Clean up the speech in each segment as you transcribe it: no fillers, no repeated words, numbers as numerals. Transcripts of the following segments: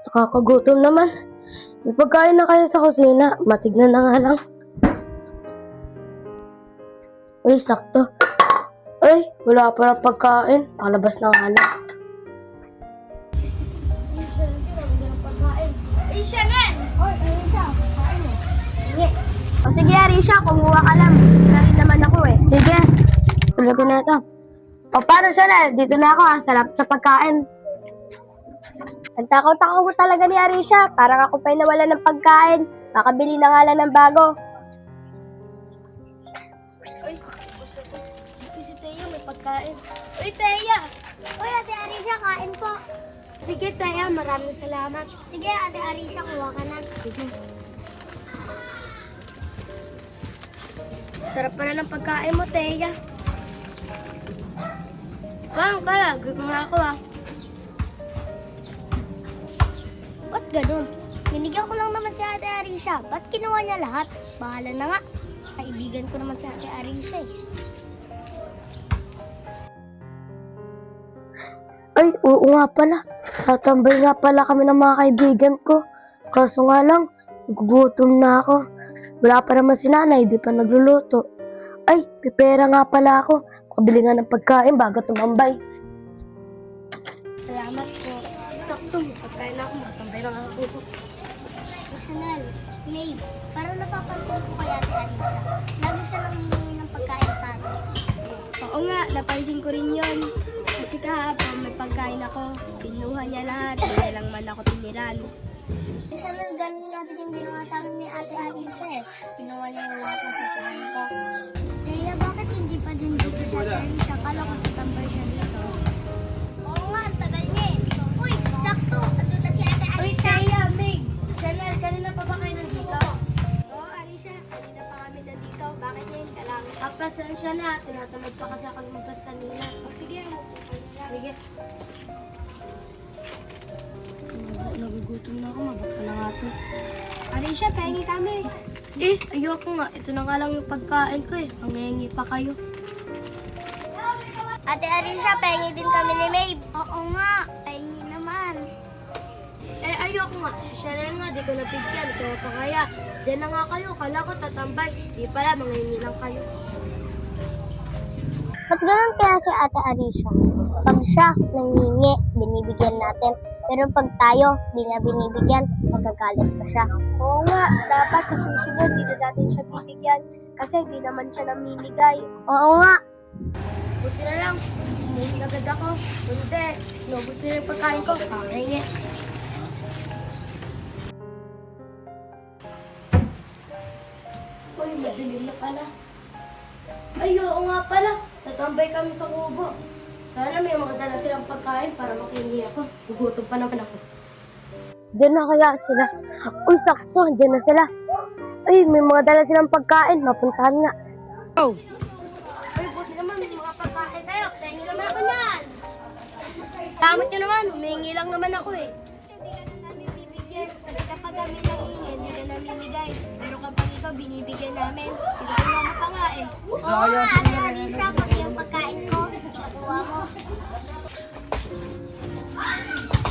Nakakagutom naman. May pagkain na kaya sa kusina. Matignan na nga lang. Uy, sakto. Uy, wala pa ng pagkain. Pakalabas na nga lang. Chanel! Oy, Arisha, kain mo. Sige. O sige, Arisha, kumuha ka lang. Busog na rin naman ako eh. Sige. Tuloy ko na ito. O paano, Chanel? Dito na ako ha. Sarap sa pagkain. Ang takaw-takaw ko talaga ni Arisha. Parang ako pa'y nawala ng pagkain. Makabili na nga lang ng bago. Uy, gusto ko. Si Teya may pagkain. Uy, Teya! Uy, Ate Arisha, kain po. Sige, Teya, maraming salamat. Sige, Ate Arisha, kuha ka na. Sige. Sarap pala ng pagkain mo, Teya. Paano kaya? Gagawin ako Ba't ganun? Binigyan ko lang naman si Ate Arisha. Ba't kinuha niya lahat? Bahala na nga. Kaibigan ko naman si Ate Arisha eh. Ay, oo nga pala. Tatambay nga pala kami ng mga kaibigan ko. Kaso nga lang, gugutom na ako. Wala pa naman si nanay, di pa nagluluto. Ay, pipera nga pala ako. Pabili nga ng pagkain bago tumambay. Salamat po. Sakto, pagkain na ako. Matambay lang ako. Chanel, Maeve, parang napapansin ko kay Ate Arisha. Lagi siya nang humingi ng pagkain sa atin. Oo nga, napansin ko rin yun. Kasi kahapon may pagkain ako. Pinuha niya lahat. Hindi lang man ako tiniran. Chanel, ganun natin yung ginawa sa akin ni Ate Arisha eh. Pinuha niya yung lahat ng pagkain ko. Kaya bakit hindi pa din dito si Ate Arisha? Kala ko tatambay siya dito. Oo nga, ang tagal niya eh. Uy, sakto! Andun na si Ate Arisha. Uy, Teya, Meg! Chanel, kanina pa ba kayo nandito? Oo, Arisha. Kanina pa kami nandito. Bakit ngayon ka lang? Pasensya na. Tinatamad ka kasi ako lumabas kanina. O sige, sige. Nagugutom na ako, mabuksan na nga ito. Arisha, pahingi kami. Ayoko nga. Ito na nga lang yung pagkain ko eh. Mangingi pa kayo. Ate Arisha, pahingi din kami ni Maeve. Oo nga, pahingi naman. Ayoko nga. Si Chanel nga, di ko nabigyan. Kaya pa kaya. Diyan na nga kayo. Kala ko tatambay. Di pala, mangingi lang kayo. Ba't ganun kaya si Ate Arisha? Pag siya nangingi, binibigyan natin. Pero pag tayo, di niya binibigyan, magagalit pa siya. Oo nga. Dapat sa susunod, dito natin siya bibigyan. Kasi di naman siya namimigay. Oo nga. Buti na lang. Umuwi agad ako. Hindi. Inubos na yung pagkain ko. Pakingi. Uy, madilim na pala. Ay, oo nga pala. Tatambay kami sa kubo. Sana may mga dala silang pagkain para makingi ako. Gugutom pa naman ako. Diyan na kaya sila. Uy, sakto. Diyan na sila. Ay, may mga dala silang pagkain. Mapuntahan nga. Ay, buti naman, may mga pagkain tayo. Pahingi naman ako yan. Tamot nyo naman. Humingi lang naman ako eh. Hindi ka na namin bibigyan. Kasi kapag kami nangingi, hindi ka namin bigay. Pero kapag ikaw binibigyan namin, kinukuha mo pa nga eh. Oo nga, Ate Arisha, pati yung pagkain ko, kinukuha mo.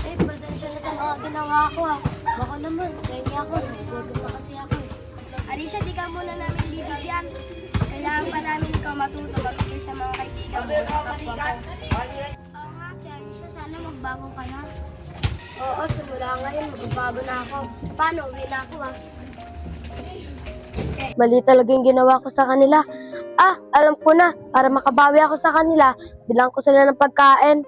Ay, pasensya na sa mga ginawa ko ha. Baka naman, kaya ako. Gutom pa kasi ako eh. Arisha, di ka muna namin bibigyan. Kailangan pa namin ikaw matuto mamigay sa mga kaibigan mo sa kapwa mo. Oo nga, Ate Arisha, sana magbago ka na. Oo, simula ngayon, magbabago na ako. Paano? Uwi na ako ha. Mali talaga yung ginawa ko sa kanila. Alam ko na. Para makabawi ako sa kanila, bilang ko sila ng pagkain.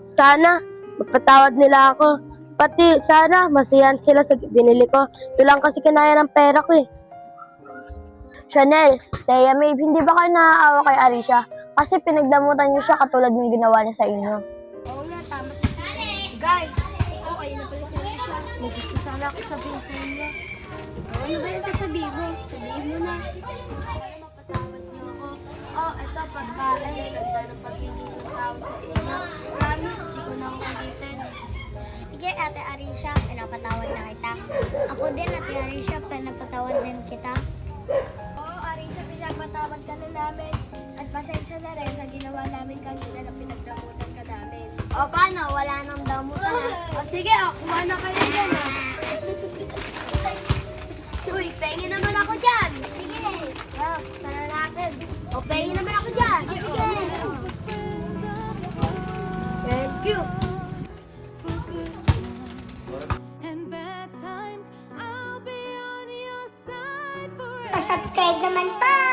Sana, magpatawad nila ako. Pati, sana, masiyahan sila sa binili ko. Ito lang kasi kinaya ng pera ko eh. Chanel, Teya, Maeve, hindi ba kayo naaawa kay Arisha? Kasi pinagdamutan niyo siya katulad ng ginawa niya sa inyo. Oo nga, tama si Guys, ayun na pala si Arisha. May gusto sana ako sabihin sa inyo. Ano ba yung sasabihin mo? Sabihin mo na. Para mapatawad niyo ako. Ito, pagkain. Ganda ng paghingi ng tawad sa inyo. Promise, hindi ko na ako ulitin. Sige, Ate Arisha, pinapatawad na kita. Ako din, Ate Arisha, pinapatawad din kita. Oo, Arisha, pinapatawad ka na namin. At pasensya na rin sa ginawa namin kanina na pinagdamutan ka namin. O paano? Wala nang damutan ha? O sige, kuha na kayo dyan ah. Uy, pengi naman ako dyan. Sige. Sana natin. O, pengi naman ako dyan. Sige. Thank you. Pa-subscribe naman po.